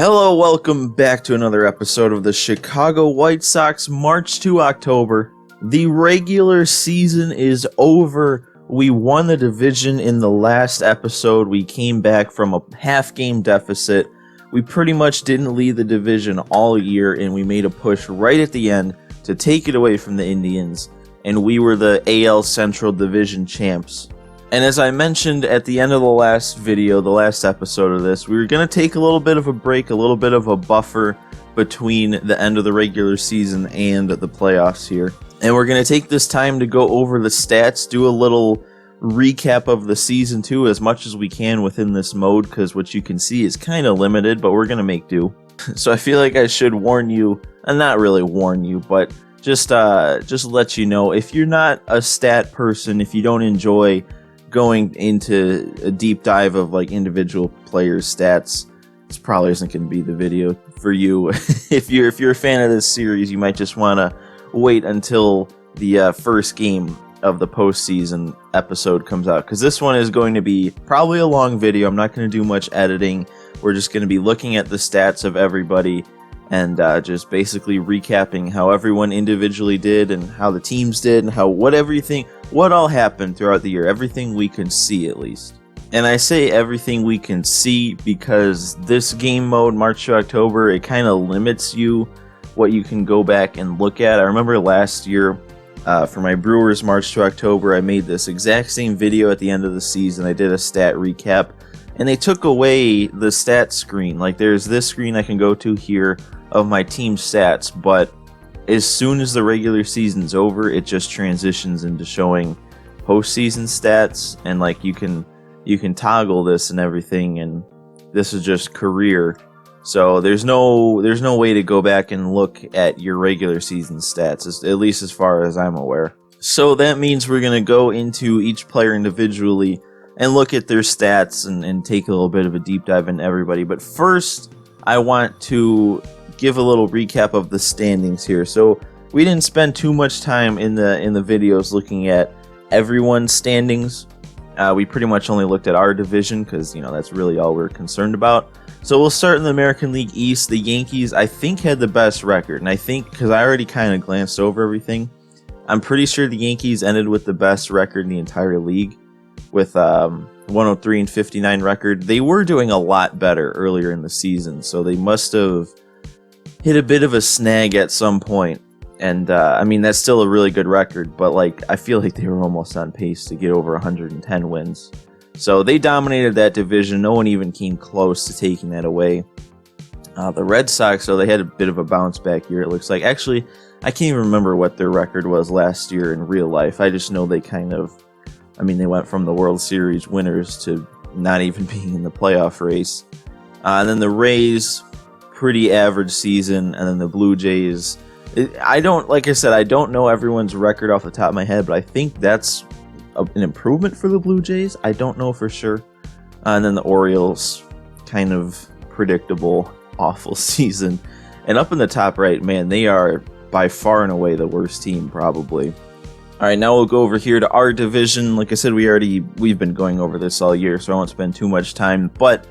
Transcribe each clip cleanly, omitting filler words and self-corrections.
Hello, welcome back to another episode of the Chicago White Sox March to October. The regular season is over. We won the division in the last episode. We came back from a half-game deficit. We pretty much didn't lead the division all year, and we made a push right at the end to take it away from the Indians, and we were the AL Central Division champs. And as I mentioned at the end of the last video, the last episode of this, we were going to take a little bit of a break, a little bit of a buffer between the end of the regular season and the playoffs here. And we're going to take this time to go over the stats, do a little recap of the season too, as much as we can within this mode, because what you can see is kind of limited, but we're going to make do. So I feel like I should warn you, and not really warn you, but just let you know, if you're not a stat person, if you don't enjoy going into a deep dive of like individual players' stats, this probably isn't going to be the video for you. if you're a fan of this series, you might just want to wait until the first game of the postseason episode comes out, because this one is going to be probably a long video. I'm not going to do much editing. We're just going to be looking at the stats of everybody and just basically recapping how everyone individually did and how the teams did and what all happened throughout the year, everything we can see at least. And I say everything we can see because this game mode, March to October, it kind of limits you what you can go back and look at. I remember last year for my Brewers March to October, I made this exact same video at the end of the season. I did a stat recap, and they took away the stat screen. Like, there's this screen I can go to here of my team stats, but as soon as the regular season's over, it just transitions into showing postseason stats, and like you can toggle this and everything, and this is just career. So there's no way to go back and look at your regular season stats, at least as far as I'm aware. So that means we're going to go into each player individually and look at their stats and take a little bit of a deep dive into everybody. But first, I want to give a little recap of the standings here. So we didn't spend too much time in the videos looking at everyone's standings. We pretty much only looked at our division because, that's really all we're concerned about. So we'll start in the American League East. The Yankees, I think, had the best record. And I think, because I already kind of glanced over everything, I'm pretty sure the Yankees ended with the best record in the entire league with 103-59 record. They were doing a lot better earlier in the season, so they must have hit a bit of a snag at some point. And that's still a really good record, but I feel like they were almost on pace to get over 110 wins. So they dominated that division. No one even came close to taking that away. The Red Sox, so they had a bit of a bounce back year, it looks like. Actually, I can't even remember what their record was last year in real life. I just know they they went from the World Series winners to not even being in the playoff race. And then the Rays, pretty average season. And then the Blue Jays, I don't know everyone's record off the top of my head, but I think that's an improvement for the Blue Jays. I don't know for sure. And then the Orioles, kind of predictable, awful season. And up in the top right, man, they are by far and away the worst team, probably. All right, now we'll go over here to our division. Like I said, we've been going over this all year, so I won't spend too much time. But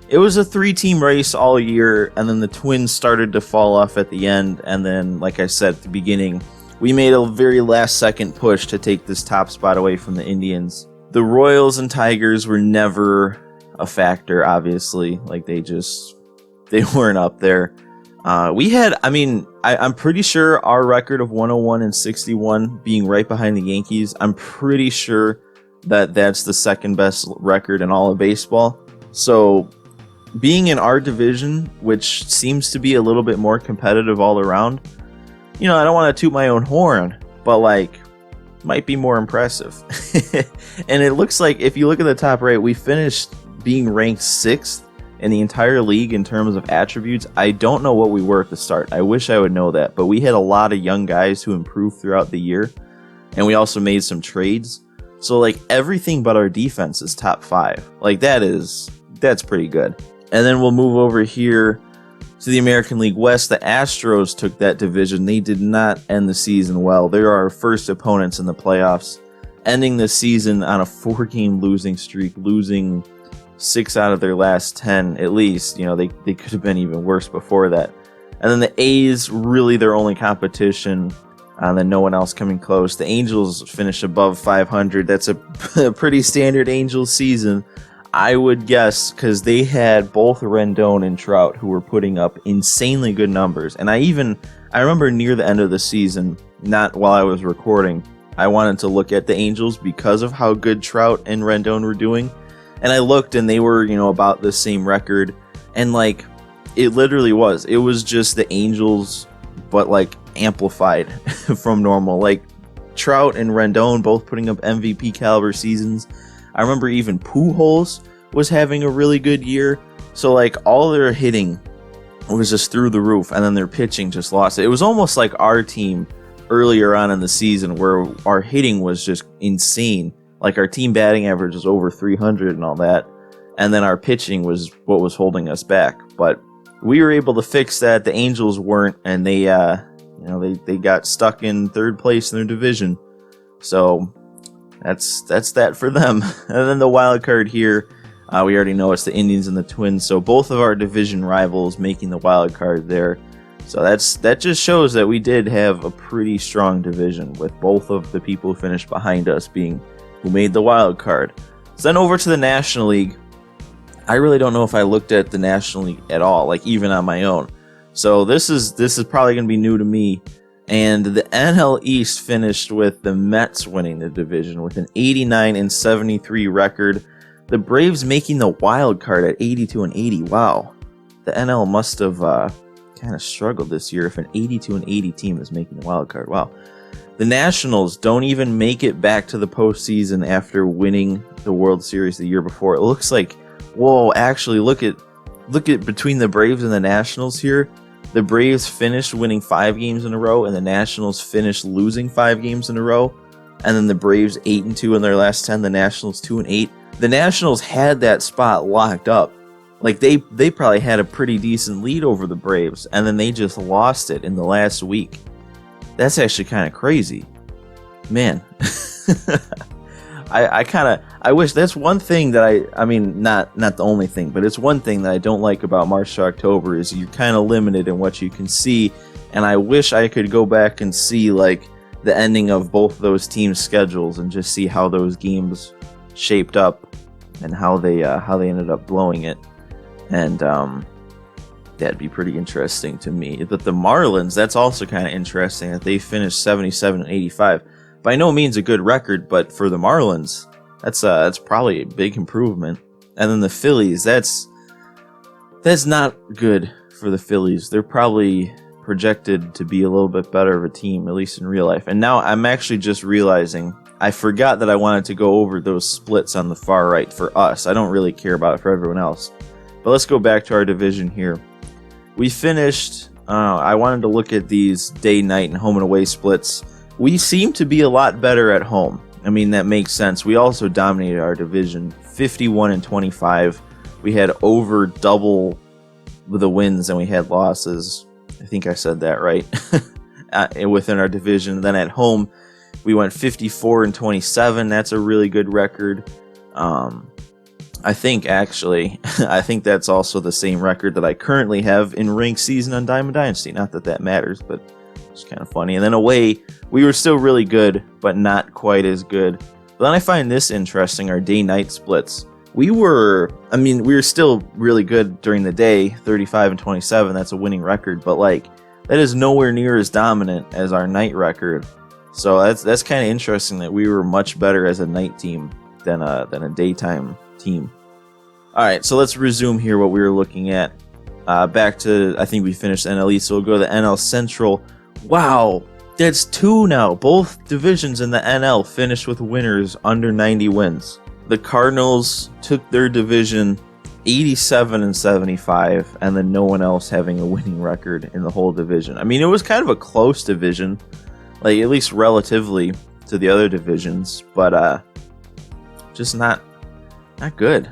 it was a 3-team race all year, and then the Twins started to fall off at the end. And then, like I said at the beginning, we made a very last-second push to take this top spot away from the Indians. The Royals and Tigers were never a factor, obviously. They weren't up there. I'm pretty sure our record of 101-61 being right behind the Yankees, I'm pretty sure that's the second best record in all of baseball. So being in our division, which seems to be a little bit more competitive all around, I don't want to toot my own horn, but might be more impressive. And it looks like, if you look at the top right, we finished being ranked 6th in the entire league in terms of attributes. I don't know what we were at the start. I wish I would know that, but we had a lot of young guys who improved throughout the year, and we also made some trades. So everything but our defense is top 5. That's pretty good. And then we'll move over here to the American League West. The Astros took that division. They did not end the season well. They're our first opponents in the playoffs, ending the season on a 4-game losing streak, losing 6 out of their last 10 at least. They could have been even worse before that. And then the A's, really their only competition, and then no one else coming close. The Angels finished above 500. That's a pretty standard Angels season, I would guess, because they had both Rendon and Trout who were putting up insanely good numbers. And I remember near the end of the season, not while I was recording, I wanted to look at the Angels because of how good Trout and Rendon were doing. And I looked, and they were, about the same record. And, it literally was. It was just the Angels, but, amplified from normal. Trout and Rendon both putting up MVP caliber seasons. I remember even Pujols was having a really good year. So, all their hitting was just through the roof, and then their pitching just lost it. It was almost like our team earlier on in the season, where our hitting was just insane. Our team batting average was over 300 and all that, and then our pitching was what was holding us back. But we were able to fix that. The Angels weren't, and they got stuck in third place in their division. So that's that for them. And then the wild card here, we already know it's the Indians and the Twins. So both of our division rivals making the wild card there. So that just shows that we did have a pretty strong division, with both of the people who finished behind us being who made the wild card. So then over to the National League. I really don't know if I looked at the National League at all, even on my own. So this is probably going to be new to me. And the NL East finished with the Mets winning the division with an 89-73 record. The Braves making the wild card at 82-80. Wow. The NL must have kind of struggled this year if an 82-80 team is making the wild card. Wow. The Nationals don't even make it back to the postseason after winning the World Series the year before. It looks like, whoa, actually look at between the Braves and the Nationals here. The Braves finished winning 5 games in a row, and the Nationals finished losing 5 games in a row. And then the Braves 8-2 in their last 10, the Nationals 2-8. The Nationals had that spot locked up. They probably had a pretty decent lead over the Braves, and then they just lost it in the last week. That's actually kind of crazy. Man. I wish. That's one thing that I mean, not the only thing, but it's one thing that I don't like about March to October is you're kind of limited in what you can see. And I wish I could go back and see the ending of both those teams' schedules and just see how those games shaped up and how they ended up blowing it. And that'd be pretty interesting to me. But the Marlins, that's also kind of interesting that they finished 77-85. By no means a good record, but for the Marlins, that's probably a big improvement. And then the Phillies, that's not good for the Phillies. They're probably projected to be a little bit better of a team, at least in real life. And now I'm actually just realizing I forgot that I wanted to go over those splits on the far right for us. I don't really care about it for everyone else. But let's go back to our division here. We finished, I wanted to look at these day, night, and home and away splits. We seem to be a lot better at home. I mean, that makes sense. We also dominated our division, 51-25. We had over double the wins than we had losses. I think I said that right. Within our division. Then at home, we went 54-27. That's a really good record. I think that's also the same record that I currently have in ranked season on Diamond Dynasty. Not that that matters, but it's kind of funny. And then away, we were still really good, but not quite as good. But then I find this interesting, our day-night splits. We were still really good during the day, 35-27. That's a winning record, but that is nowhere near as dominant as our night record. So that's kind of interesting that we were much better as a night team than a daytime team. All right, so let's resume here what we were looking at. Back to, I think we finished NL East, so we'll go to the NL Central. Wow, that's 2 now. Both divisions in the NL finished with winners under 90 wins. The Cardinals took their division 87-75, and then no one else having a winning record in the whole division. I mean, it was kind of a close division, at least relatively to the other divisions, but just not good.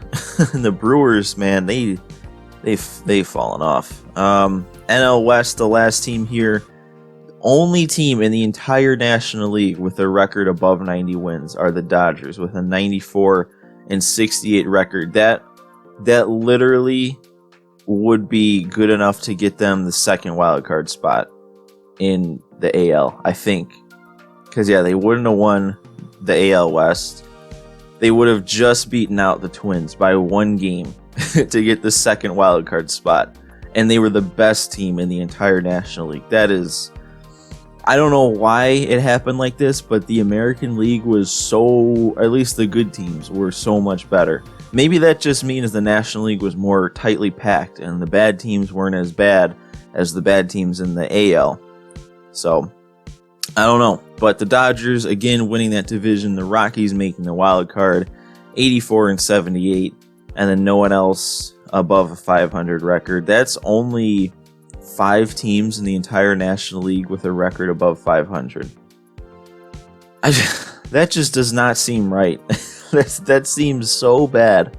The Brewers, man, they've fallen off. NL West, the last team here, only team in the entire National League with a record above 90 wins are the Dodgers with a 94-68 record. That that literally would be good enough to get them the second wild card spot in the AL, I think. Because, yeah, they wouldn't have won the AL West. They would have just beaten out the Twins by 1 game to get the second wild card spot. And they were the best team in the entire National League. That is... I don't know why it happened like this, but the American League was so... At least the good teams were so much better. Maybe that just means the National League was more tightly packed and the bad teams weren't as bad as the bad teams in the AL. So, I don't know. But the Dodgers, again, winning that division. The Rockies making the wild card, 84-78. And then no one else above a 500 record. That's only 5 teams in the entire National League with a record above 500. That just does not seem right. That seems so bad.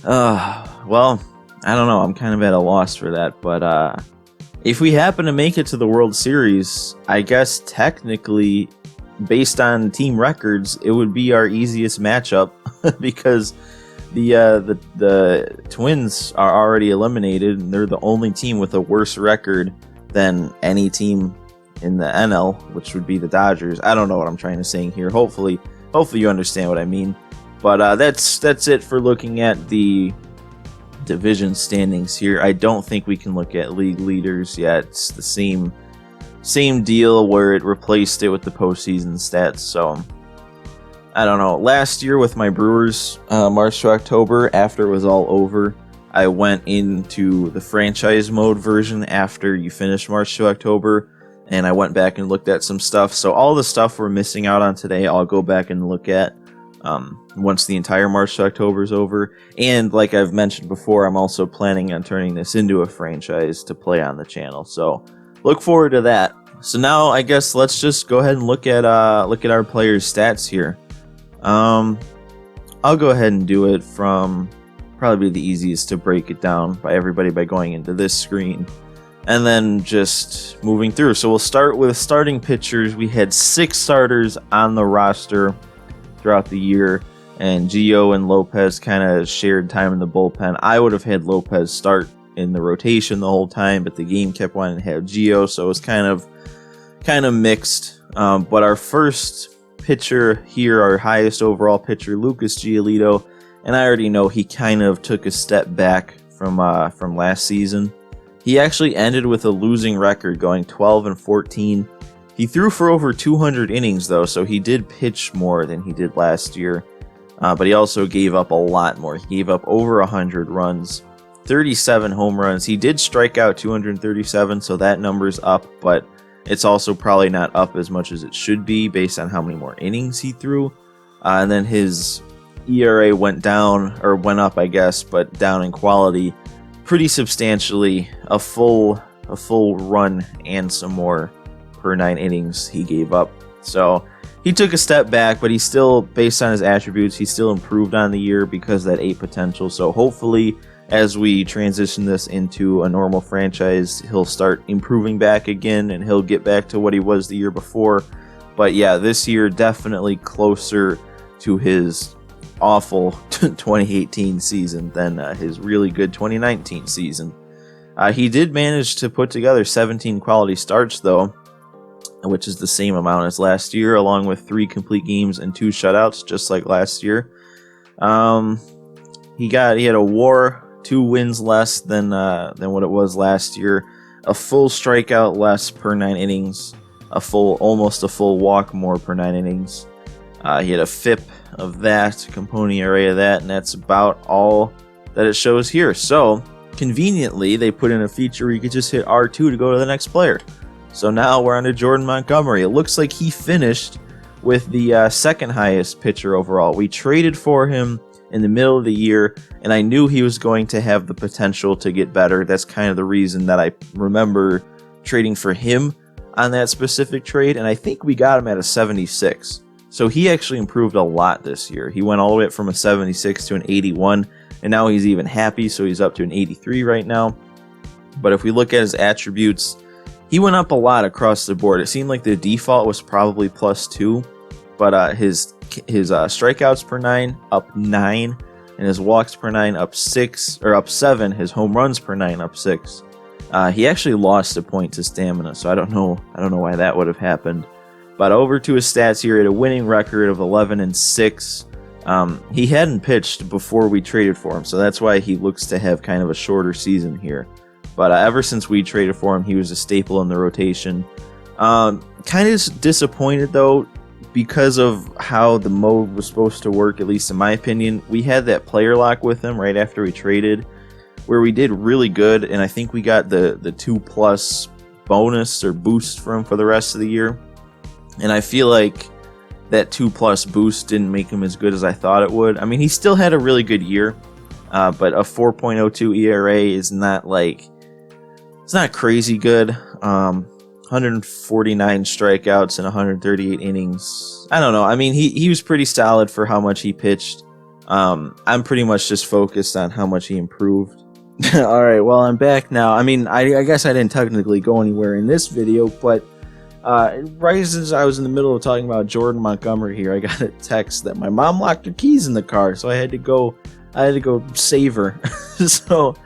Well, I don't know. I'm kind of at a loss for that. But if we happen to make it to the World Series, I guess technically, based on team records, it would be our easiest matchup because the Twins are already eliminated, and they're the only team with a worse record than any team in the NL, which would be the Dodgers. I don't know what I'm trying to say here. Hopefully you understand what I mean. But that's it for looking at the division standings here. I don't think we can look at league leaders yet. It's the same deal where it replaced it with the postseason stats. So I don't know. Last year with my Brewers, March to October, after it was all over, I went into the franchise mode version after you finish March to October, and I went back and looked at some stuff. So all the stuff we're missing out on today, I'll go back and look at once the entire March to October is over. And like I've mentioned before, I'm also planning on turning this into a franchise to play on the channel. So look forward to that. So now I guess let's just go ahead and look at our players' stats here. I'll go ahead and do it from probably the easiest to break it down by everybody by going into this screen and then just moving through. So we'll start with starting pitchers. We had 6 starters on the roster throughout the year, and Gio and Lopez kind of shared time in the bullpen. I would have had Lopez start in the rotation the whole time, but the game kept wanting to have Gio, so it was kind of mixed. But our first pitcher here, our highest overall pitcher, Lucas Giolito, and I already know he kind of took a step back from last season. He actually ended with a losing record, going 12-14. He threw for over 200 innings, though, so he did pitch more than he did last year. But he also gave up a lot more. He gave up over 100 runs, 37 home runs. He did strike out 237, so that number's up, but it's also probably not up as much as it should be based on how many more innings he threw. And then his ERA went up, I guess, but down in quality pretty substantially. A full run and some more per 9 innings he gave up. So he took a step back, but he still, based on his attributes, he still improved on the year because of that 8 potential. So hopefully, as we transition this into a normal franchise, he'll start improving back again and he'll get back to what he was the year before. But yeah, this year definitely closer to his awful 2018 season than his really good 2019 season. He did manage to put together 17 quality starts, though, which is the same amount as last year, along with 3 complete games and 2 shutouts, just like last year. He had a WAR, 2 wins less than what it was last year, a full strikeout less per 9 innings, almost a full walk more per 9 innings. He had a FIP of that, component area of that, and that's about all that it shows here. So conveniently, they put in a feature where you could just hit R2 to go to the next player. So now we're on to Jordan Montgomery. It looks like he finished with the second highest pitcher overall. We traded for him in the middle of the year, and I knew he was going to have the potential to get better. That's kind of the reason that I remember trading for him on that specific trade, and I think we got him at a 76. So he actually improved a lot this year. He went all the way up from a 76 to an 81, and now he's even happy, so he's up to an 83 right now. But if we look at his attributes, he went up a lot across the board. It seemed like the default was probably +2, but his strikeouts per 9 up 9, and his walks per 9 up 7, his home runs per 9 up 6. He actually lost a point to stamina, so I don't know why that would have happened. But over to his stats here, he had a winning record of 11-6. He hadn't pitched before we traded for him, so that's why he looks to have kind of a shorter season here. But ever since we traded for him, he was a staple in the rotation. Kind of disappointed, though, because of how the mode was supposed to work, at least in my opinion. We had that player lock with him right after we traded, where we did really good, and I think we got the 2+ bonus or boost for him for the rest of the year. And I feel like that 2+ boost didn't make him as good as I thought it would. I mean, he still had a really good year, but a 4.02 ERA is not it's not crazy good. 149 strikeouts and 138 innings. I don't know. I mean, he was pretty solid for how much he pitched. I'm pretty much just focused on how much he improved. All right, well, I'm back now. I mean, I guess I didn't technically go anywhere in this video, but right as I was in the middle of talking about Jordan Montgomery here, I got a text that my mom locked her keys in the car, so I had to go save her. So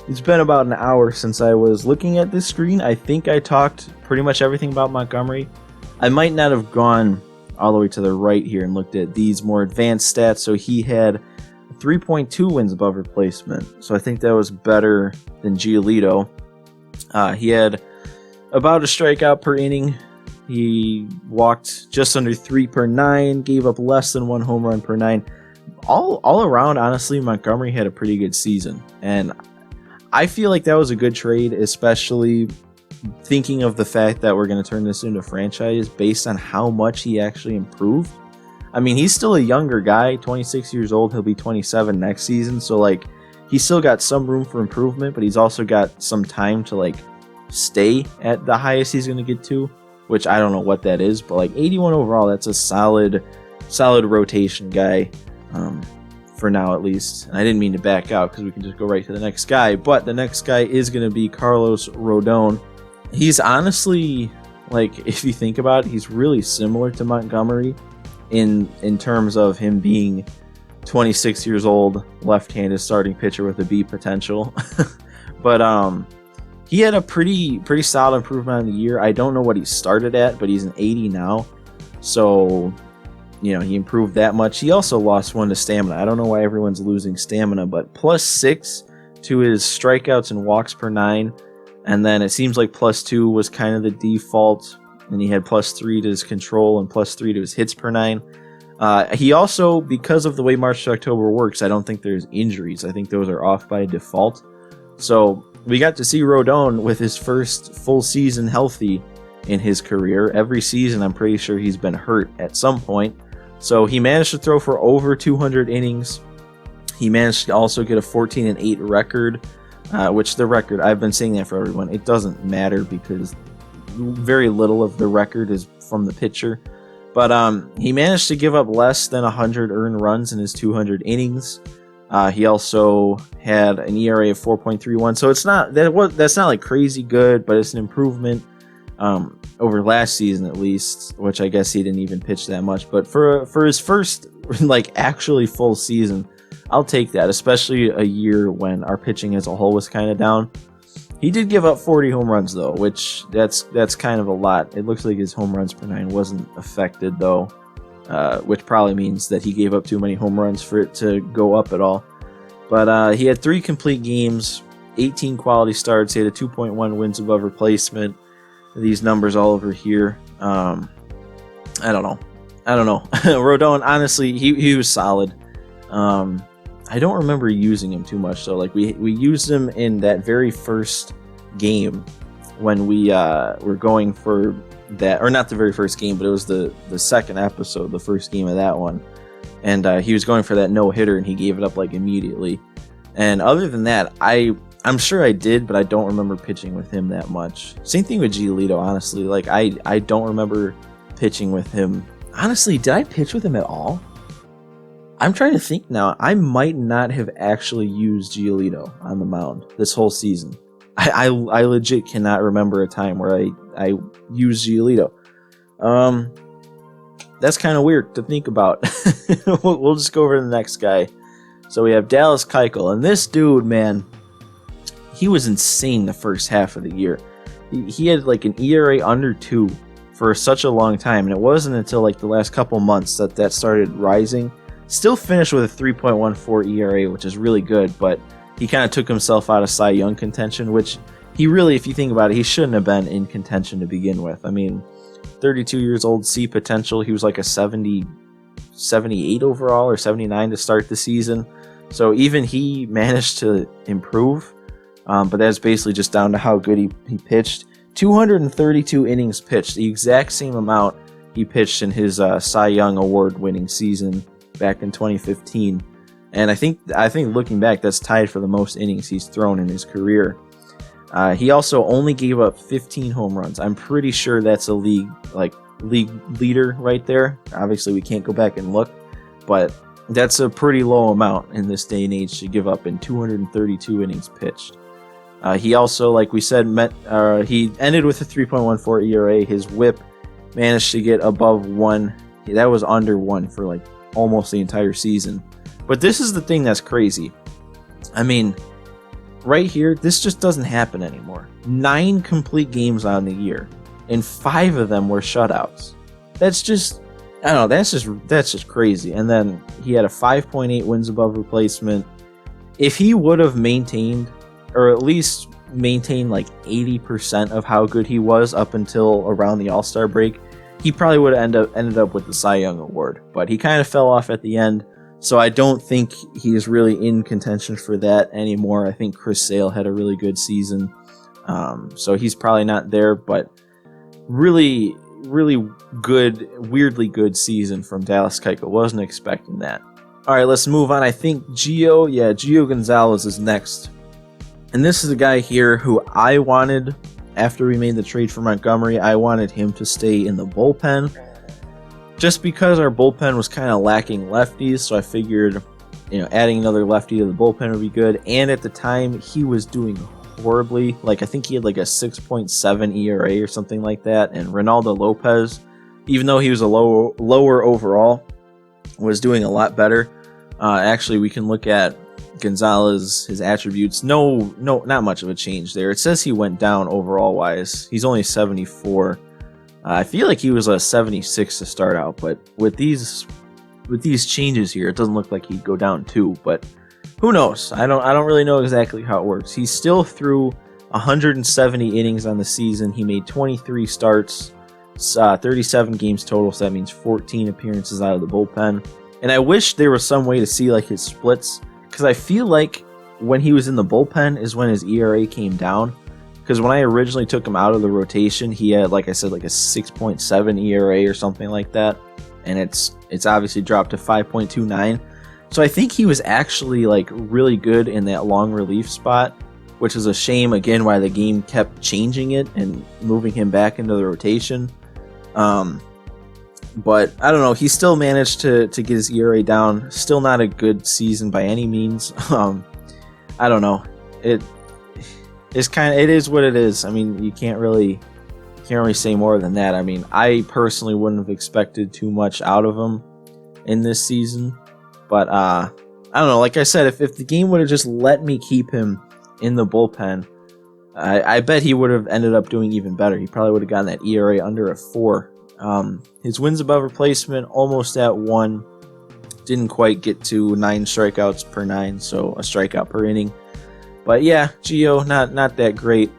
it's been about an hour since I was looking at this screen. I think I talked pretty much everything about Montgomery. I might not have gone all the way to the right here and looked at these more advanced stats. So he had 3.2 wins above replacement. So I think that was better than Giolito. He had about a strikeout per inning. He walked just under 3 per 9, gave up less than 1 home run per 9. All around, honestly, Montgomery had a pretty good season. And I feel like that was a good trade, especially thinking of the fact that we're going to turn this into a franchise based on how much he actually improved. I mean, he's still a younger guy, 26 years old. He'll be 27 next season. So, he's still got some room for improvement, but he's also got some time to, stay at the highest he's going to get to, which I don't know what that is. But, 81 overall, that's a solid rotation guy. For now, at least. And I didn't mean to back out because we can just go right to the next guy. But the next guy is going to be Carlos Rodon. He's honestly, if you think about it, he's really similar to Montgomery in terms of him being 26 years old, left-handed starting pitcher with a B potential. But he had a pretty solid improvement on the year. I don't know what he started at, but he's an 80 now. So he improved that much. He also lost 1 to stamina. I don't know why everyone's losing stamina, but +6 to his strikeouts and walks per 9. And then it seems like +2 was kind of the default. And he had +3 to his control and +3 to his hits per 9. He also, because of the way March to October works, I don't think there's injuries. I think those are off by default. So we got to see Rodon with his first full season healthy in his career. Every season, I'm pretty sure he's been hurt at some point. So he managed to throw for over 200 innings. He managed to also get a 14-8 record, which the record, I've been saying that for everyone, it doesn't matter because very little of the record is from the pitcher. But he managed to give up less than 100 earned runs in his 200 innings. He also had an ERA of 4.31. So that's not crazy good, but it's an improvement over last season at least, which I guess he didn't even pitch that much. But for his first actually full season, I'll take that, especially a year when our pitching as a whole was kind of down. He did give up 40 home runs though, which that's kind of a lot. It looks like his home runs per 9 wasn't affected though, which probably means that he gave up too many home runs for it to go up at all. But he had 3 complete games, 18 quality starts. He had a 2.1 wins above replacement. These numbers all over here. I don't know. Rodon, honestly, he was solid. I don't remember using him too much though. We used him in that very first game when we were going for that, or not the very first game, but it was the second episode, the first game of that one. And he was going for that no-hitter, and he gave it up immediately. And other than that, I'm sure I did, but I don't remember pitching with him that much. Same thing with Giolito, honestly. I don't remember pitching with him. Honestly, did I pitch with him at all? I'm trying to think now. I might not have actually used Giolito on the mound this whole season. I legit cannot remember a time where I used Giolito. That's kind of weird to think about. We'll just go over to the next guy. So we have Dallas Keuchel, and this dude, man, he was insane the first half of the year. He had like an ERA under 2 for such a long time, and it wasn't until like the last couple months that started rising. Still finished with a 3.14 ERA, which is really good, but he kind of took himself out of Cy Young contention, which he really, if you think about it, he shouldn't have been in contention to begin with. I mean, 32 years old, C potential. He was like a 78 overall or 79 to start the season. So even he managed to improve, but that's basically just down to how good he pitched. 232 innings pitched, the exact same amount he pitched in his Cy Young award-winning season back in 2015. And I think looking back, that's tied for the most innings he's thrown in his career. He also only gave up 15 home runs. I'm pretty sure that's a league leader right there. Obviously, we can't go back and look, but that's a pretty low amount in this day and age to give up in 232 innings pitched. He also, like we said, he ended with a 3.14 ERA. His WHIP managed to get above 1. That was under 1 for like almost the entire season. But this is the thing that's crazy. I mean, right here, this just doesn't happen anymore. 9 complete games on the year, and 5 of them were shutouts. That's just, I don't know, that's just crazy. And then he had a 5.8 wins above replacement. If he would have maintained, or at least maintained like 80% of how good he was up until around the All-Star break, he probably would have ended up with the Cy Young Award. But he kind of fell off at the end. So I don't think he is really in contention for that anymore. I think Chris Sale had a really good season. So he's probably not there, but really, really good, weirdly good season from Dallas Keuchel. Wasn't expecting that. All right, let's move on. I think Gio Gonzalez is next. And this is a guy here who I wanted, after we made the trade for Montgomery, I wanted him to stay in the bullpen. Just because our bullpen was kind of lacking lefties, so I figured, adding another lefty to the bullpen would be good. And at the time, he was doing horribly. Like, I think he had like a 6.7 ERA or something like that. And Ronaldo Lopez, even though he was a lower overall, was doing a lot better. Actually, we can look at Gonzalez, his attributes. No, not much of a change there. It says he went down overall wise. He's only 74. I feel like he was a 76 to start out, but with these changes here, it doesn't look like he'd go down too. But who knows? I don't really know exactly how it works. He still threw 170 innings on the season. He made 23 starts, 37 games total. So that means 14 appearances out of the bullpen. And I wish there was some way to see like his splits, because I feel like when he was in the bullpen is when his ERA came down. Because when I originally took him out of the rotation, he had, like I said, like a 6.7 ERA or something like that. And it's obviously dropped to 5.29. So I think he was actually like really good in that long relief spot, which is a shame, again, why the game kept changing it and moving him back into the rotation. But I don't know, he still managed to get his ERA down. Still not a good season by any means. I don't know. It is what it is. I mean, you can't really say more than that. I mean, I personally wouldn't have expected too much out of him in this season. But I don't know. Like I said, if the game would have just let me keep him in the bullpen, I bet he would have ended up doing even better. He probably would have gotten that ERA under a 4. His wins above replacement almost at 1. Didn't quite get to 9 strikeouts per 9, so a strikeout per inning. But yeah, Gio, not that great.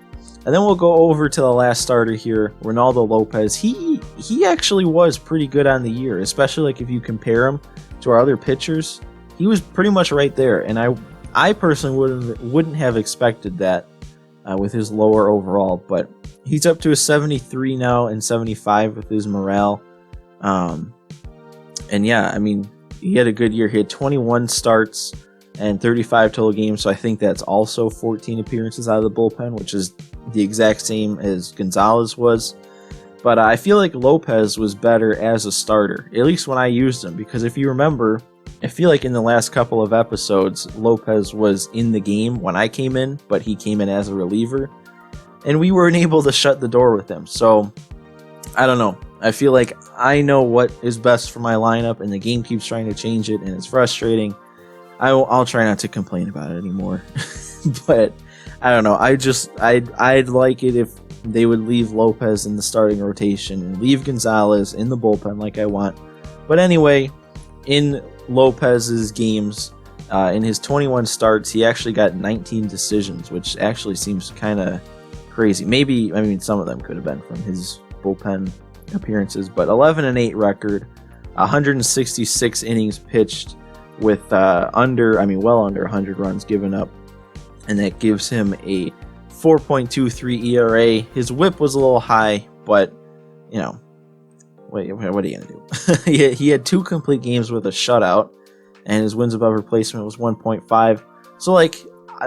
And then we'll go over to the last starter here, Ronaldo Lopez. He actually was pretty good on the year, especially like if you compare him to our other pitchers. He was pretty much right there, and I personally wouldn't have expected that with his lower overall. But he's up to a 73 now and 75 with his morale. And yeah, I mean, he had a good year. He had 21 starts and 35 total games, so I think that's also 14 appearances out of the bullpen, which is the exact same as Gonzalez was. But I feel like Lopez was better as a starter, at least when I used him, because if you remember, I feel like in the last couple of episodes, Lopez was in the game when I came in, but he came in as a reliever, and we weren't able to shut the door with him. So, I don't know. I feel like I know what is best for my lineup, and the game keeps trying to change it, and it's frustrating. I'll try not to complain about it anymore. But I don't know. I'd like it if they would leave Lopez in the starting rotation and leave Gonzalez in the bullpen like I want. But anyway, in Lopez's games, in his 21 starts, he actually got 19 decisions, which actually seems kind of crazy. Maybe, I mean, some of them could have been from his bullpen appearances, but 11-8 record, 166 innings pitched with well under 100 runs given up, and that gives him a 4.23 ERA. His WHIP was a little high, but you know, what are you gonna do? He had 2 complete games with a shutout, and his wins above replacement was 1.5. So like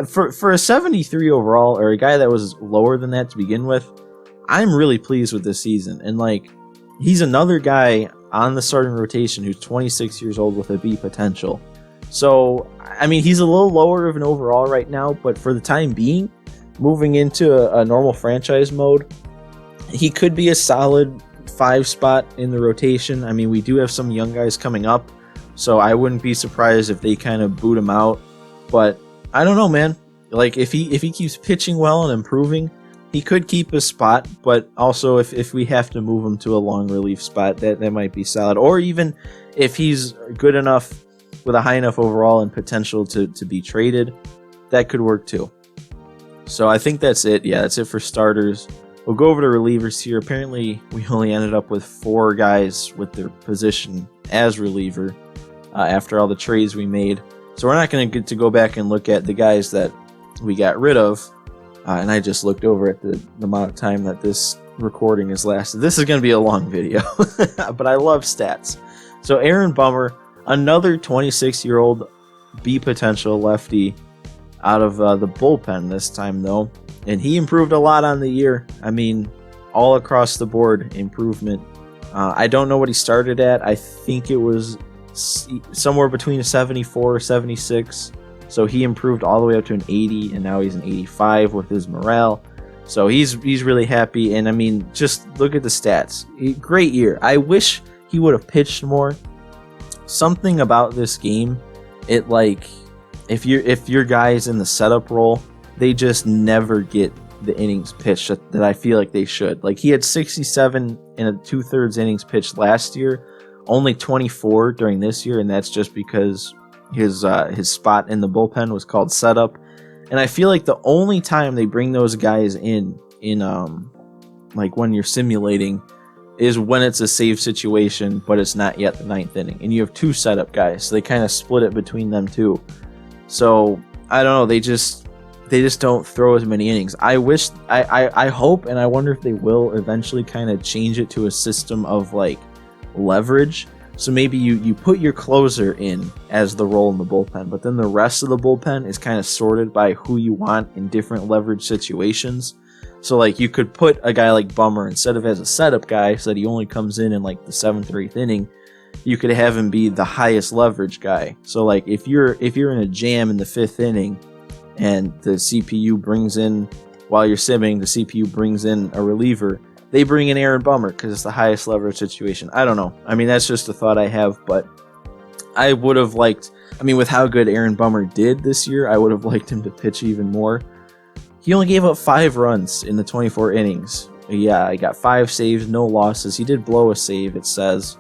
for a 73 overall, or a guy that was lower than that to begin with, I'm really pleased with this season. And like, he's another guy on the starting rotation who's 26 years old with a B potential. So I mean, he's a little lower of an overall right now, but for the time being, moving into a normal franchise mode, he could be a solid 5 spot in the rotation. I mean, we do have some young guys coming up, so I wouldn't be surprised if they kind of boot him out. But I don't know, man. Like, if he keeps pitching well and improving, he could keep his spot. But also, if we have to move him to a long relief spot, that might be solid. Or even if he's good enough with a high enough overall and potential to be traded, that could work too. So I think that's it. Yeah, that's it for starters. We'll go over to relievers here. Apparently, we only ended up with 4 guys with their position as reliever after all the trades we made. So we're not going to get to go back and look at the guys that we got rid of. And I just looked over at the amount of time that this recording has lasted. This is going to be a long video, but I love stats. So Aaron Bummer, another 26-year-old B potential lefty out of the bullpen this time, though. And he improved a lot on the year. I mean, all across the board improvement. I don't know what he started at. I think it was somewhere between 74 or 76. So he improved all the way up to an 80, and now he's an 85 with his morale. So he's really happy. And I mean, just look at the stats. Great year. I wish he would have pitched more. Something about this game, it like, if your guy's in the setup role, they just never get the innings pitched that I feel like they should. Like, he had 67 and a 2/3 innings pitched last year, only 24 during this year, and that's just because his spot in the bullpen was called setup. And I feel like the only time they bring those guys in like when you're simulating, is when it's a save situation, but it's not yet the 9th inning, and you have 2 setup guys, so they kind of split it between them too. So I don't know, they just don't throw as many innings. I hope, and I wonder if they will eventually kind of change it to a system of like leverage. So maybe you put your closer in as the role in the bullpen, but then the rest of the bullpen is kind of sorted by who you want in different leverage situations. So like, you could put a guy like Bummer, instead of as a setup guy, so that he only comes in like the 7th or 8th inning, you could have him be the highest leverage guy. So like, if you're in a jam in the 5th inning, and the CPU brings in, while you're simming, the CPU brings in a reliever, they bring in Aaron Bummer because it's the highest leverage situation. I don't know. I mean, that's just a thought I have, but I would have liked, I mean, with how good Aaron Bummer did this year, I would have liked him to pitch even more. He only gave up 5 runs in the 24 innings. Yeah, I got 5 saves, no losses. He did blow a save, it says,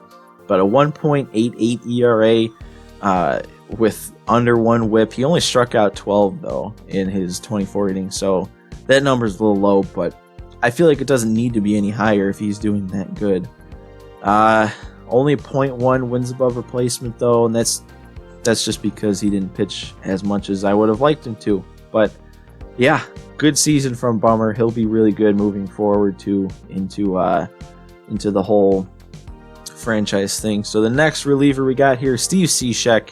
but a 1.88 ERA with under 1 WHIP. He only struck out 12 though in his 24 innings, so that number's a little low, but I feel like it doesn't need to be any higher if he's doing that good. Only 0.1 wins above replacement though, and that's just because he didn't pitch as much as I would have liked him to. But yeah, good season from Bummer. He'll be really good moving forward too into the whole franchise thing. So the next reliever we got here, Steve Cishek.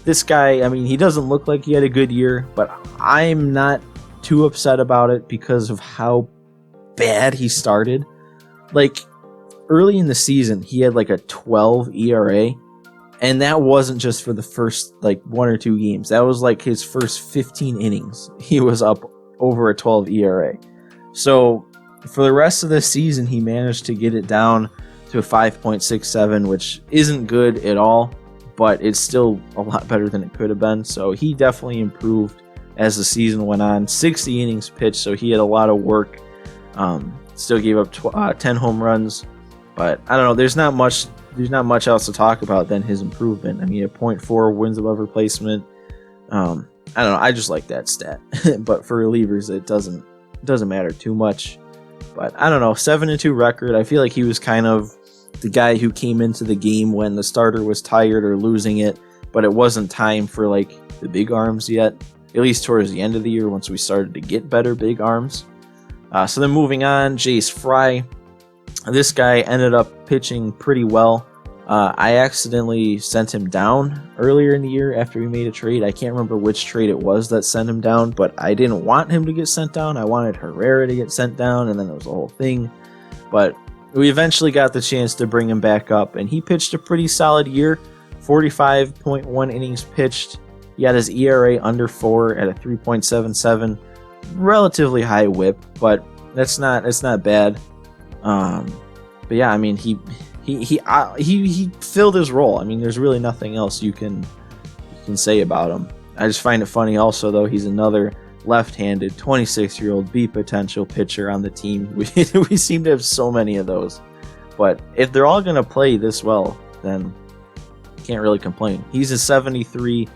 This guy, I mean, he doesn't look like he had a good year, but I'm not too upset about it because of how bad he started. Like, early in the season, he had like a 12 ERA, and that wasn't just for the first like 1 or 2 games. That was like his first 15 innings. He was up over a 12 ERA. So for the rest of the season, he managed to get it down to a 5.67, which isn't good at all. but it's still a lot better than it could have been. So he definitely improved as the season went on. 60 innings pitched, so he had a lot of work. Still gave up 10 home runs, but I don't know. There's not much else to talk about than his improvement. I mean, a .4 wins above replacement. I don't know. I just like that stat, but for relievers, it doesn't matter too much. But I don't know. 7-2 record. I feel like he was kind of the guy who came into the game when the starter was tired or losing it, but it wasn't time for like the big arms yet. At least towards the end of the year, once we started to get better big arms. So then moving on, Jace Fry. This guy ended up pitching pretty well. I accidentally sent him down earlier in the year after we made a trade. I can't remember which trade it was that sent him down, but I didn't want him to get sent down. I wanted Herrera to get sent down, and then it was a whole thing. But we eventually got the chance to bring him back up, and he pitched a pretty solid year. 45.1 innings pitched. He had his ERA under 4 at a 3.77. Relatively high whip, but that's not bad. But yeah, I mean, he filled his role. I mean, there's really nothing else you can say about him. I just find it funny also, though, he's another left-handed 26-year-old B potential pitcher on the team. We seem to have so many of those. But if they're all going to play this well, then can't really complain. He's a 73.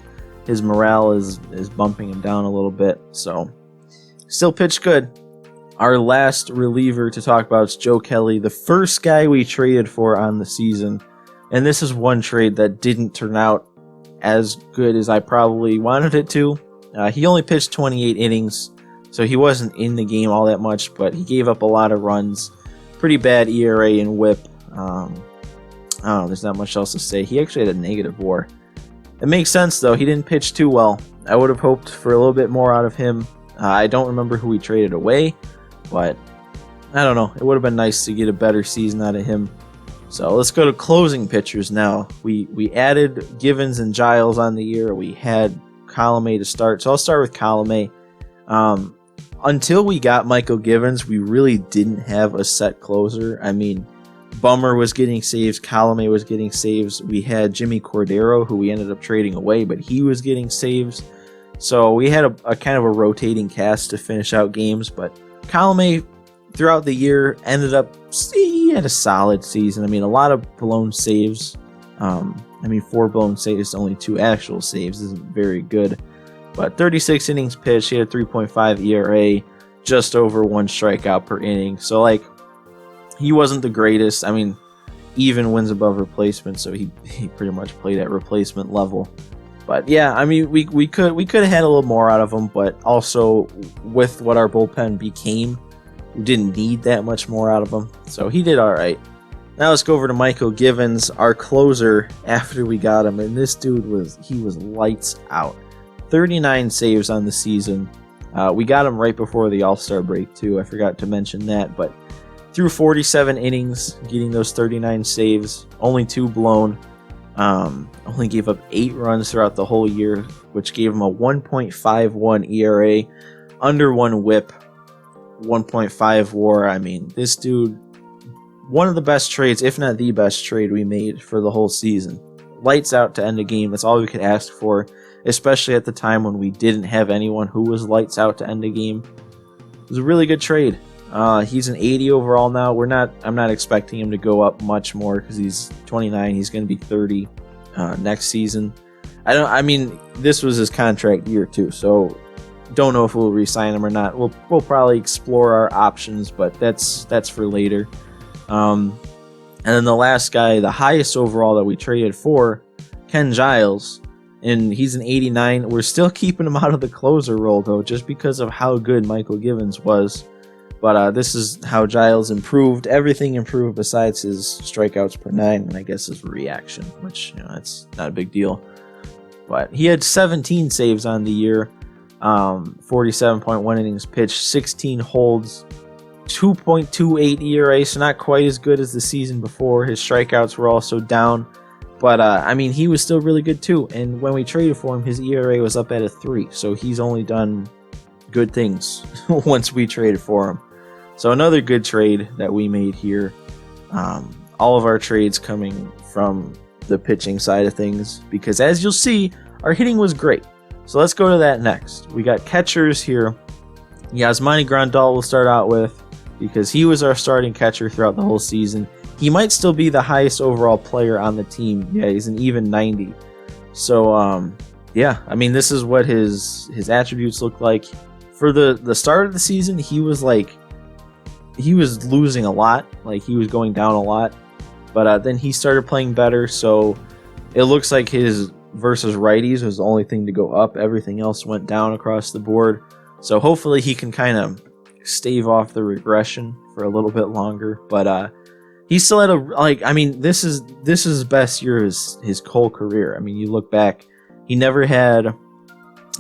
His morale is bumping him down a little bit. So still pitched good. Our last reliever to talk about is Joe Kelly, the first guy we traded for on the season. And this is one trade that didn't turn out as good as I probably wanted it to. He only pitched 28 innings, so he wasn't in the game all that much, but he gave up a lot of runs. Pretty bad ERA and whip. I don't know, there's not much else to say. He actually had a negative WAR. It makes sense, though. He didn't pitch too well. I would have hoped for a little bit more out of him. I don't remember who we traded away, but I don't know. It would have been nice to get a better season out of him. So let's go to closing pitchers now. We added Givens and Giles on the year. We had Colomé to start. So I'll start with Colomé. Until we got Michael Givens, we really didn't have a set closer. I mean, Bummer was getting saves. Colomé was getting saves. We had Jimmy Cordero, who we ended up trading away, but he was getting saves. So we had a kind of a rotating cast to finish out games. But Colomé, throughout the year, ended up, he had a solid season. I mean, a lot of blown saves. 4 blown saves, only 2 actual saves isn't very good. But 36 innings pitched, he had a 3.5 ERA, just over 1 strikeout per inning. So, he wasn't the greatest. I mean, even wins above replacement, so he pretty much played at replacement level. But yeah, I mean, we could have had a little more out of him, but also with what our bullpen became, we didn't need that much more out of him. So he did all right. Now let's go over to Michael Givens, our closer, after we got him. And this dude was lights out. 39 saves on the season. We got him right before the All-Star break, too. I forgot to mention that. But through 47 innings, getting those 39 saves, only 2 blown. Only gave up 8 runs throughout the whole year, which gave him a 1.51 ERA, under 1 whip, 1.5 WAR. I mean, this dude, one of the best trades, if not the best trade we made for the whole season. Lights out to end a game. That's all we could ask for, especially at the time when we didn't have anyone who was lights out to end a game. It was a really good trade. He's an 80 overall now. I'm not expecting him to go up much more because he's 29. He's going to be 30 next season. This was his contract year too, so don't know if we'll re-sign him or not. We'll probably explore our options, but that's for later. And then the last guy, the highest overall that we traded for, Ken Giles, and he's an 89. We're still keeping him out of the closer role though, just because of how good Michael Givens was. But this is how Giles improved. Everything improved besides his strikeouts per 9, and I guess his reaction, which, that's not a big deal. But he had 17 saves on the year, 47.1 innings pitched, 16 holds, 2.28 ERA, so not quite as good as the season before. His strikeouts were also down, but he was still really good too. And when we traded for him, his ERA was up at a 3, so he's only done good things once we traded for him. So another good trade that we made here. All of our trades coming from the pitching side of things, because as you'll see, our hitting was great. So let's go to that next. We got catchers here. Yasmani Grandal will start out with, because he was our starting catcher throughout the whole season. He might still be the highest overall player on the team. Yeah, he's an even 90. So, yeah, I mean, this is what his attributes look like. For the start of the season, he was losing a lot. Like, he was going down a lot. But then he started playing better, so it looks like his versus righties was the only thing to go up. Everything else went down across the board. So hopefully he can kind of stave off the regression for a little bit longer. But he still had this is his best year of his whole career. I mean, you look back, he never had,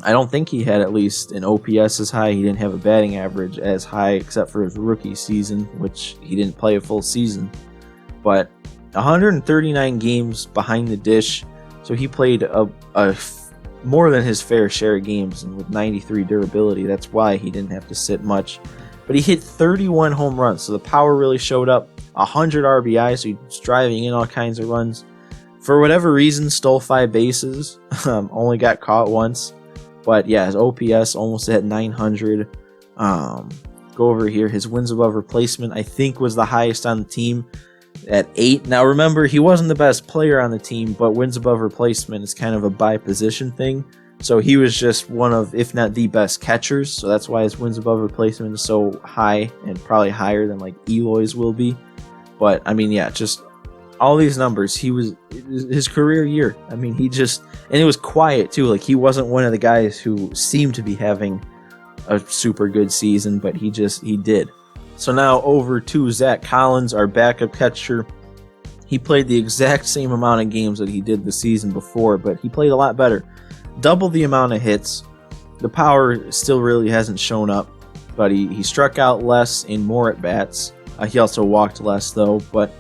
I don't think he had at least an OPS as high. He didn't have a batting average as high except for his rookie season, which he didn't play a full season. But 139 games behind the dish, so he played a more than his fair share of games, and with 93 durability, that's why he didn't have to sit much. But he hit 31 home runs, so the power really showed up. 100 RBI, so he's driving in all kinds of runs. For whatever reason, stole 5 bases, only got caught once. But yeah, his OPS almost at 900. Go over here, his wins above replacement, I think, was the highest on the team at 8. Now remember, he wasn't the best player on the team, but wins above replacement is kind of a by position thing. So he was just one of, if not the best catchers, so that's why his wins above replacement is so high, and probably higher than like Eloy's will be. But I mean, yeah, just all these numbers. He was his career year. I mean, and it was quiet too. Like, he wasn't one of the guys who seemed to be having a super good season, but he did. So now over to Zach Collins, our backup catcher. He played the exact same amount of games that he did the season before, but he played a lot better. Double the amount of hits. The power still really hasn't shown up, but he struck out less in more at bats. He also walked less though, but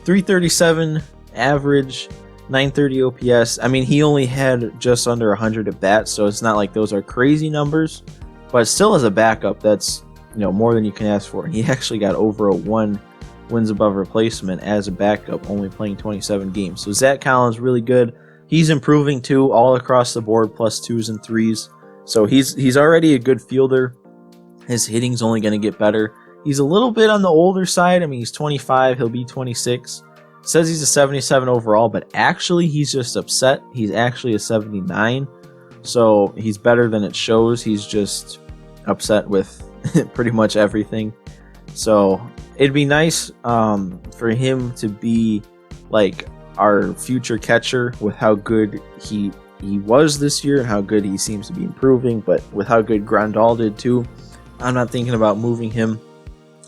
337 average, 930 OPS. I mean, he only had just under 100 at bats, so it's not like those are crazy numbers, but still as a backup, that's more than you can ask for. He actually got over a 1 wins above replacement as a backup, only playing 27 games. So Zach Collins, really good. He's improving too, all across the board, plus 2s and 3s. So he's already a good fielder. His hitting's only going to get better. He's a little bit on the older side. I mean, he's 25. He'll be 26. Says he's a 77 overall, but actually he's just upset. He's actually a 79. So he's better than it shows. He's just upset with pretty much everything. So it'd be nice for him to be like our future catcher with how good he was this year and how good he seems to be improving, but with how good Grandal did too. I'm not thinking about moving him.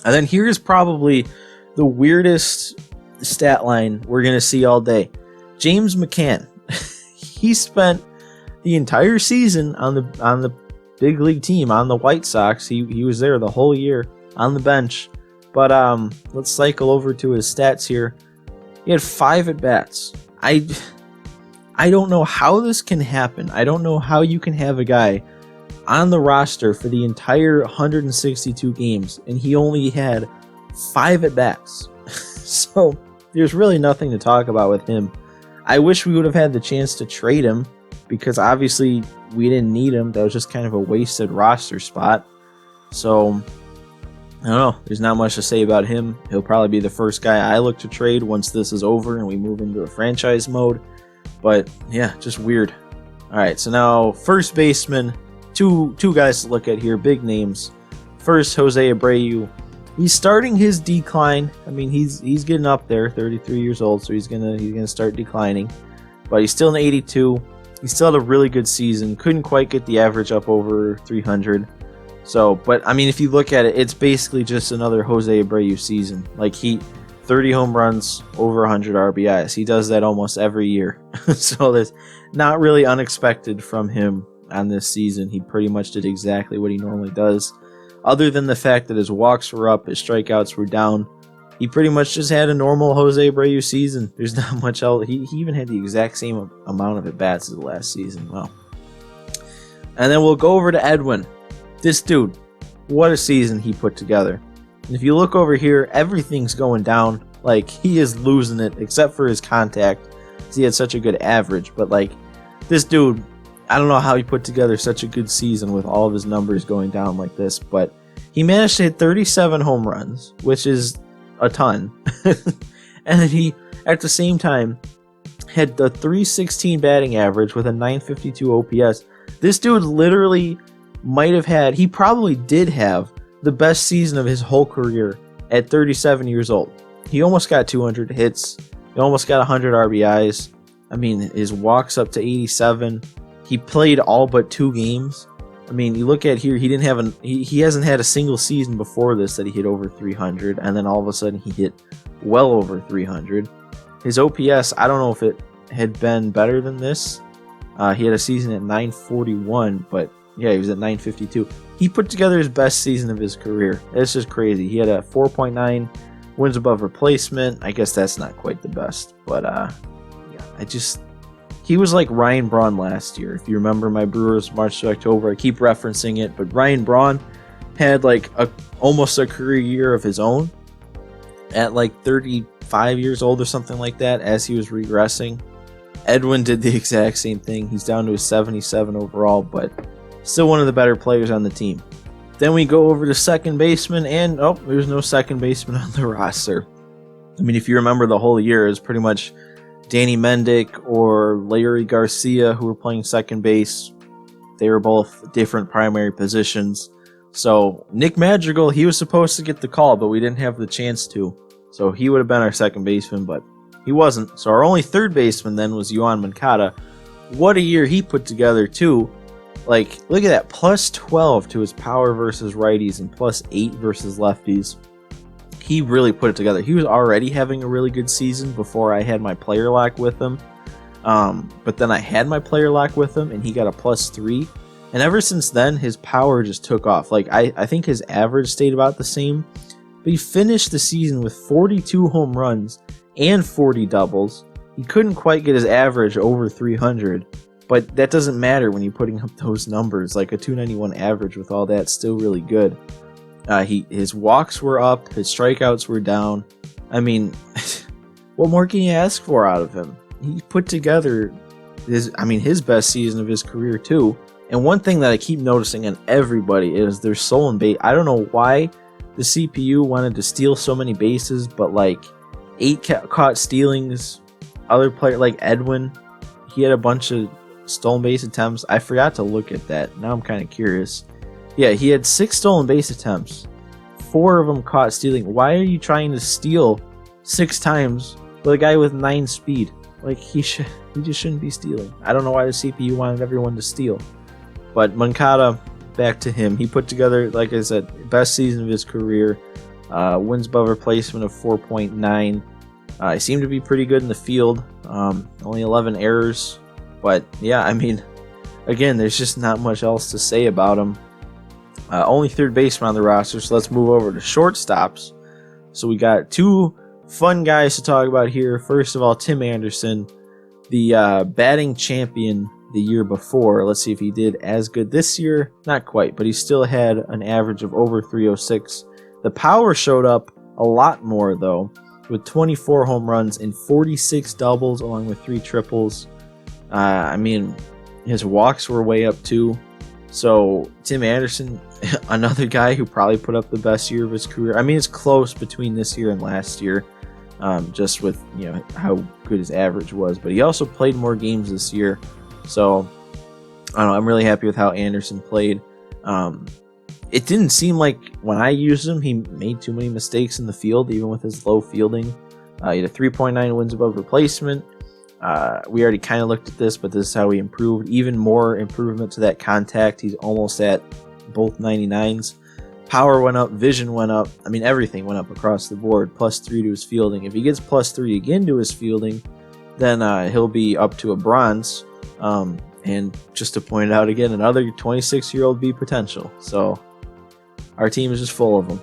And then here's probably the weirdest stat line we're going to see all day. James McCann. He spent the entire season on the big league team, on the White Sox. He was there the whole year on the bench. But let's cycle over to his stats here. He had 5 at-bats. I don't know how this can happen. I don't know how you can have a guy on the roster for the entire 162 games, and he only had 5 at-bats. So there's really nothing to talk about with him. I wish we would have had the chance to trade him, because obviously we didn't need him. That was just kind of a wasted roster spot. So I don't know. There's not much to say about him. He'll probably be the first guy I look to trade once this is over and we move into a franchise mode. But yeah, just weird. All right, so now first baseman. Two guys to look at here, big names. First, Jose Abreu. He's starting his decline. I mean, he's getting up there, 33 years old, so he's gonna start declining. But he's still an 82. He still had a really good season. Couldn't quite get the average up over 300. So, but I mean, if you look at it, it's basically just another Jose Abreu season. Like, 30 home runs, over 100 RBIs. He does that almost every year. So that's not really unexpected from him on this season. He pretty much did exactly what he normally does. Other than the fact that his walks were up, his strikeouts were down, he pretty much just had a normal Jose Abreu season. There's not much else. He even had the exact same amount of at-bats as the last season. Wow. And then we'll go over to Edwin. This dude, what a season he put together. And if you look over here, everything's going down. Like, he is losing it, except for his contact. because he had such a good average. But like this dude, I don't know how he put together such a good season with all of his numbers going down like this, but he managed to hit 37 home runs, which is a ton. And then he, at the same time, had the .316 batting average with a .952 OPS. This dude literally he probably did have the best season of his whole career at 37 years old. He almost got 200 hits. He almost got 100 RBIs. I mean, his walks up to 87. He played all but 2 games. I mean, you look at here, he hasn't had a single season before this that he hit over 300, and then all of a sudden he hit well over 300. His OPS, I don't know if it had been better than this. He had a season at 941, but yeah, he was at 952. He put together his best season of his career. It's just crazy. He had a 4.9 wins above replacement. I guess that's not quite the best, but he was like Ryan Braun last year. If you remember my Brewers March to October, I keep referencing it, but Ryan Braun had like almost a career year of his own at like 35 years old or something like that as he was regressing. Edwin did the exact same thing. He's down to a 77 overall, but still one of the better players on the team. Then we go over to second baseman, and there's no second baseman on the roster. I mean, if you remember the whole year, it was pretty much Danny Mendick or Larry Garcia who were playing second base. They were both different primary positions. So Nick Madrigal, he was supposed to get the call, but we didn't have the chance to. So he would have been our second baseman, but he wasn't. So our only third baseman then was Yoan Moncada. What a year he put together too. Like, look at that, plus 12 to his power versus righties and plus 8 versus lefties. He really put it together. He was already having a really good season before I had my player lock with him. But then I had my player lock with him, and he got a plus 3. And ever since then, his power just took off. Like, I think his average stayed about the same. But he finished the season with 42 home runs and 40 doubles. He couldn't quite get his average over 300. But that doesn't matter when you're putting up those numbers. Like a 291 average with all that, still really good. His walks were up, his strikeouts were down. I mean, what more can you ask for out of him? He put together his best season of his career too. And one thing that I keep noticing on everybody is their stolen base. I don't know why the CPU wanted to steal so many bases, but like 8 caught stealings. Other player like Edwin, he had a bunch of stolen base attempts. I forgot to look at that. Now I'm kind of curious. Yeah, he had 6 stolen base attempts. 4 of them caught stealing. Why are you trying to steal 6 times with a guy with 9 speed? Like, he just shouldn't be stealing. I don't know why the CPU wanted everyone to steal. But Moncada, back to him. He put together, like I said, best season of his career. Wins above replacement of 4.9. He seemed to be pretty good in the field. Only 11 errors. But yeah, I mean, again, there's just not much else to say about him. Only third baseman on the roster, so let's move over to shortstops. So we got 2 fun guys to talk about here. First of all, Tim Anderson, the batting champion the year before. Let's see if he did as good this year. Not quite, but he still had an average of over 306. The power showed up a lot more, though, with 24 home runs and 46 doubles along with 3 triples. I mean, his walks were way up too. So Tim Anderson, another guy who probably put up the best year of his career. I mean, it's close between this year and last year, just with how good his average was. But he also played more games this year. So I don't know. I'm really happy with how Anderson played. It didn't seem like when I used him, he made too many mistakes in the field, even with his low fielding. He had a 3.9 wins above replacement. We already kind of looked at this, but this is how he improved. Even more improvement to that contact. He's almost at both 99s. Power went up, vision went up. I mean, everything went up across the board. +3 to his fielding. If he gets +3 again to his fielding, then he'll be up to a bronze. And just to point out again, another 26-year-old B potential. So our team is just full of them.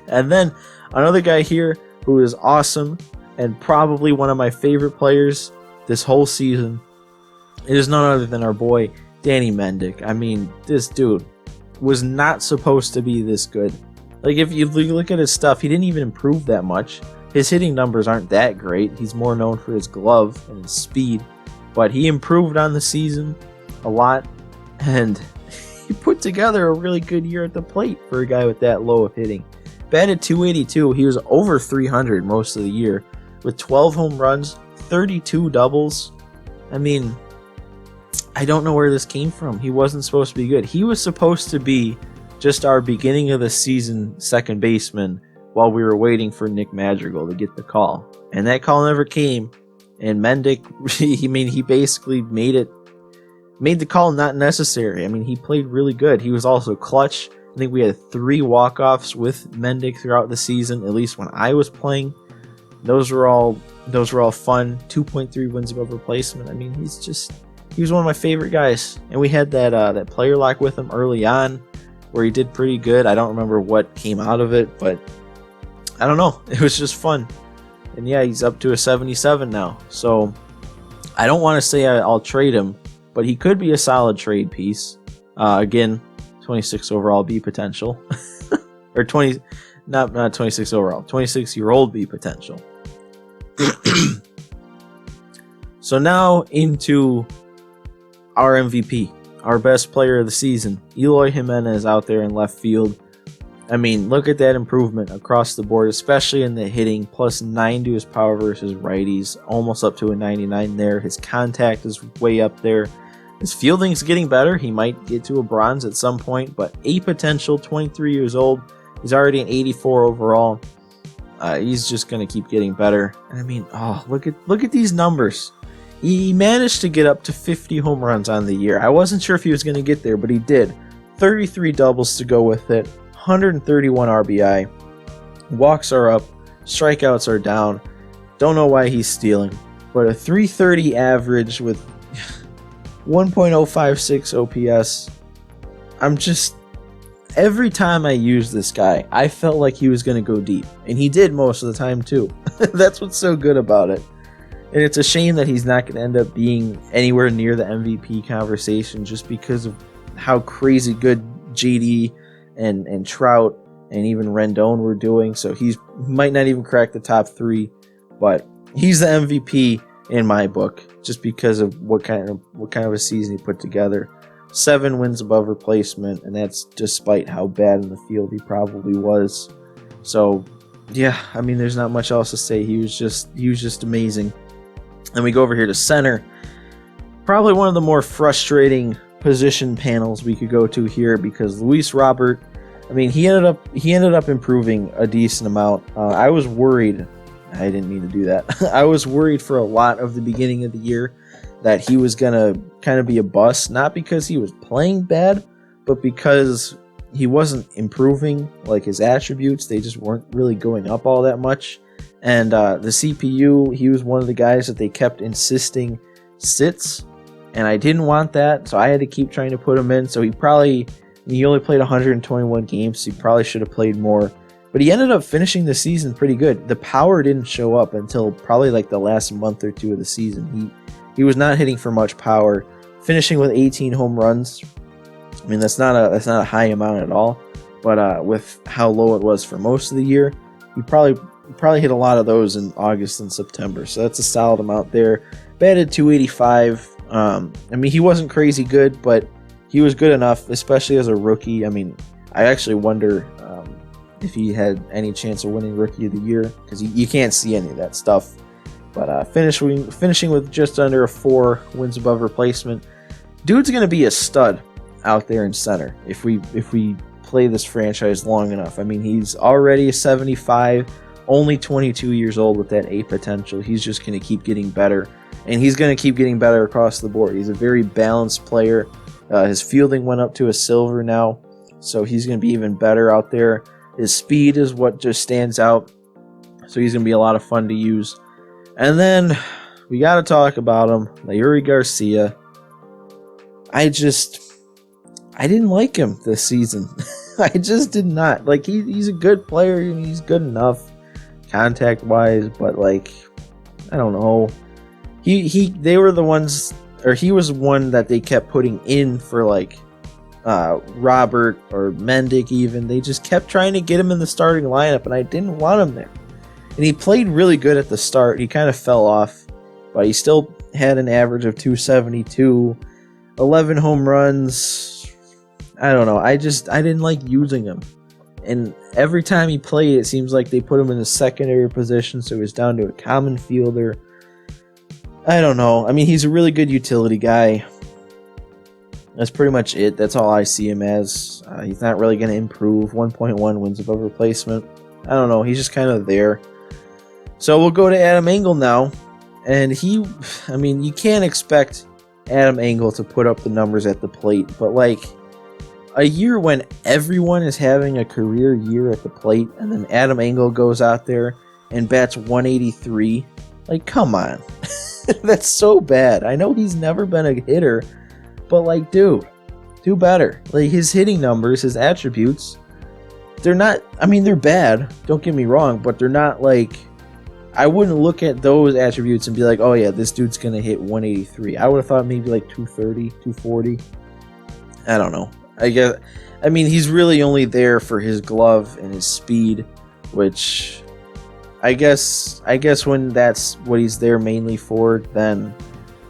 And then another guy here who is awesome and probably one of my favorite players this whole season. It is none other than our boy Danny Mendick. I mean, this dude was not supposed to be this good. Like, if you look at his stuff, he didn't even improve that much. his hitting numbers aren't that great. He's more known for his glove and his speed, but he improved on the season a lot, and he put together a really good year at the plate for a guy with that low of hitting. Batted .282, he was over 300 most of the year, with 12 home runs, 32 doubles. I mean, I don't know where this came from. He wasn't supposed to be good. He was supposed to be just our beginning of the season second baseman while we were waiting for Nick Madrigal to get the call. And that call never came. And Mendick, he basically made the call not necessary. I mean, he played really good. He was also clutch. I think we had 3 walk-offs with Mendick throughout the season, at least when I was playing. Those were all fun. 2.3 wins above replacement. I mean, he was one of my favorite guys. And we had that player lock with him early on where he did pretty good. I don't remember what came out of it, but I don't know. It was just fun. And yeah, he's up to a 77 now. So I don't want to say I'll trade him, but he could be a solid trade piece. Again, 26 overall B potential. Or 20, not 26 overall, 26-year-old B potential. So now into our MVP, our best player of the season, Eloy Jimenez out there in left field. I mean, look at that improvement across the board, especially in the hitting, +9 to his power versus righties, almost up to a 99 there. His contact is way up there. His fielding's getting better. He might get to a bronze at some point, but A potential, 23 years old. He's already an 84 overall. He's just going to keep getting better. And I mean, look at these numbers. He managed to get up to 50 home runs on the year. I wasn't sure if he was going to get there, but he did. 33 doubles to go with it. 131 RBI. Walks are up. Strikeouts are down. Don't know why he's stealing. But a 330 average with 1.056 OPS. Every time I use this guy, I felt like he was going to go deep. And he did most of the time too. That's what's so good about it. And it's a shame that he's not going to end up being anywhere near the MVP conversation just because of how crazy good JD and Trout and even Rendon were doing. So he might not even crack the top 3, but he's the MVP in my book just because of what kind of a season he put together. 7 wins above replacement, and that's despite how bad in the field he probably was. So yeah, I mean, there's not much else to say. He was just amazing. And we go over here to center. Probably one of the more frustrating position panels we could go to here because Luis Robert, I mean, he ended up improving a decent amount. I was worried. I didn't mean to do that. I was worried for a lot of the beginning of the year that he was gonna kind of be a bust, not because he was playing bad, but because he wasn't improving like his attributes. They just weren't really going up all that much. And the CPU, he was one of the guys that they kept insisting sits, and I didn't want that, so I had to keep trying to put him in. So he only played 121 games, so he probably should have played more. But he ended up finishing the season pretty good. The power didn't show up until probably like the last month or 2 of the season. He was not hitting for much power, finishing with 18 home runs. I mean, that's not a high amount at all, but with how low it was for most of the year, he probably hit a lot of those in August and September. So that's a solid amount there. Batted .285. I mean, he wasn't crazy good, but he was good enough, especially as a rookie. I mean, I actually wonder if he had any chance of winning Rookie of the Year because you can't see any of that stuff. But finishing with just under a 4 wins above replacement. Dude's going to be a stud out there in center if we play this franchise long enough. I mean, he's already a 75, only 22 years old with that A potential. He's just going to keep getting better, and he's going to keep getting better across the board. He's a very balanced player. His fielding went up to a silver now, so he's going to be even better out there. His speed is what just stands out, so he's going to be a lot of fun to use. And then we got to talk about him, Leury Garcia. I didn't like him this season. I just did not. Like, he's a good player, and he's good enough contact-wise, but, like, I don't know. They were the ones, or he was one that they kept putting in for, like, Robert or Mendick even. They just kept trying to get him in the starting lineup, and I didn't want him there. And he played really good at the start. He kind of fell off, but he still had an average of 272, 11 home runs. I don't know. I didn't like using him. And every time he played, it seems like they put him in the secondary position, so he was down to a common fielder. I don't know. I mean, he's a really good utility guy. That's pretty much it. That's all I see him as. He's not really going to improve. 1.1 wins above replacement. I don't know. He's just kind of there. So we'll go to Adam Engel now. And you can't expect Adam Engel to put up the numbers at the plate. But, like, a year when everyone is having a career year at the plate, and then Adam Engel goes out there and bats 183. Like, come on. That's so bad. I know he's never been a hitter, but, like, dude, do better. Like, his hitting numbers, his attributes, they're not, they're bad, don't get me wrong, but they're not, like, I wouldn't look at those attributes and be like, oh yeah, this dude's gonna hit 183. I would have thought maybe like 230, 240. I don't know. He's really only there for his glove and his speed, which I guess when that's what he's there mainly for, then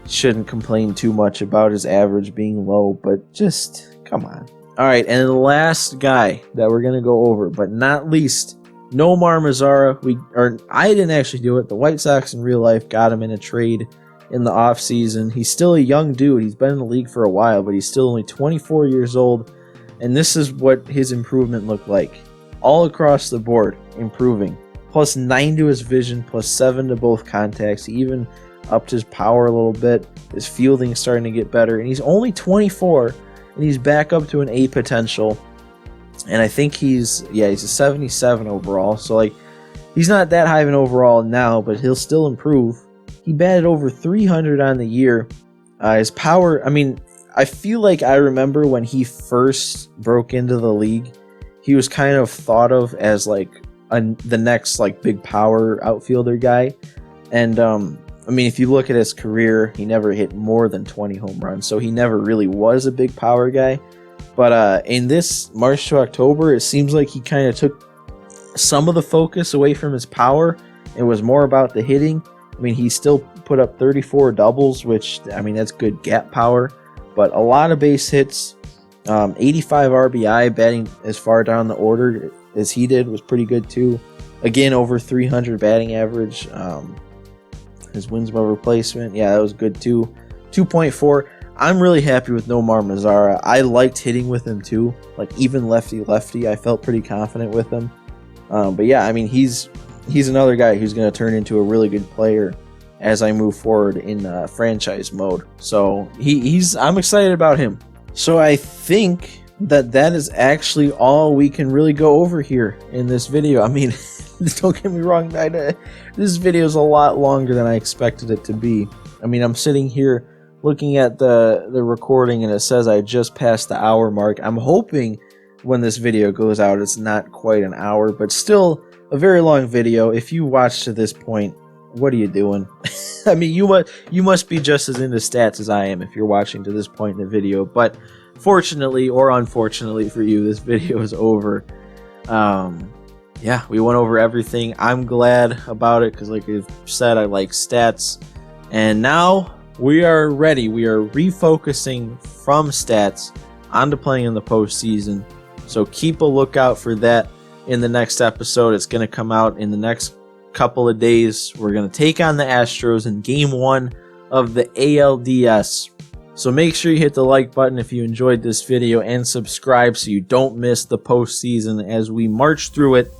shouldn't complain too much about his average being low, but just come on. All right, and the last guy that we're gonna go over, but not least, Nomar Mazara. I didn't actually do it. The White Sox in real life got him in a trade in the offseason. He's still a young dude. He's been in the league for a while, but he's still only 24 years old, and this is what his improvement looked like. All across the board, improving. Plus 9 to his vision, plus 7 to both contacts. He even upped his power a little bit. His fielding is starting to get better, and he's only 24, and he's back up to an A potential. And I think he's a 77 overall. So, like, he's not that high of an overall now, but he'll still improve. He batted over 300 on the year. His power, I feel like I remember when he first broke into the league, he was kind of thought of as, like, the next, like, big power outfielder guy. And, if you look at his career, he never hit more than 20 home runs. So he never really was a big power guy. But in this March to October, it seems like he kind of took some of the focus away from his power. It was more about the hitting. He still put up 34 doubles, which, that's good gap power. But a lot of base hits, 85 RBI, batting as far down the order as he did was pretty good too. Again, over 300 batting average. His wins above replacement, that was good too. 2.4. I'm really happy with Nomar Mazara. I liked hitting with him too. Like, even lefty-lefty, I felt pretty confident with him. But yeah, he's another guy who's going to turn into a really good player as I move forward in franchise mode. So I'm excited about him. So I think that is actually all we can really go over here in this video. Don't get me wrong, this video is a lot longer than I expected it to be. I'm sitting here looking at the recording, and it says I just passed the hour mark. I'm hoping when this video goes out, it's not quite an hour, but still a very long video. If you watched to this point, what are you doing? You must be just as into stats as I am if you're watching to this point in the video. But fortunately or unfortunately for you, this video is over. We went over everything. I'm glad about it because, like I've said, I like stats. And now we are ready. We are refocusing from stats onto playing in the postseason. So keep a lookout for that in the next episode. It's going to come out in the next couple of days. We're going to take on the Astros in Game 1 of the ALDS. So make sure you hit the like button if you enjoyed this video and subscribe so you don't miss the postseason as we march through it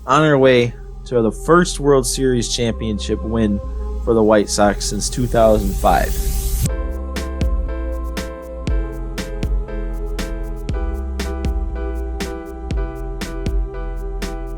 on our way to the first World Series championship win for the White Sox since 2005.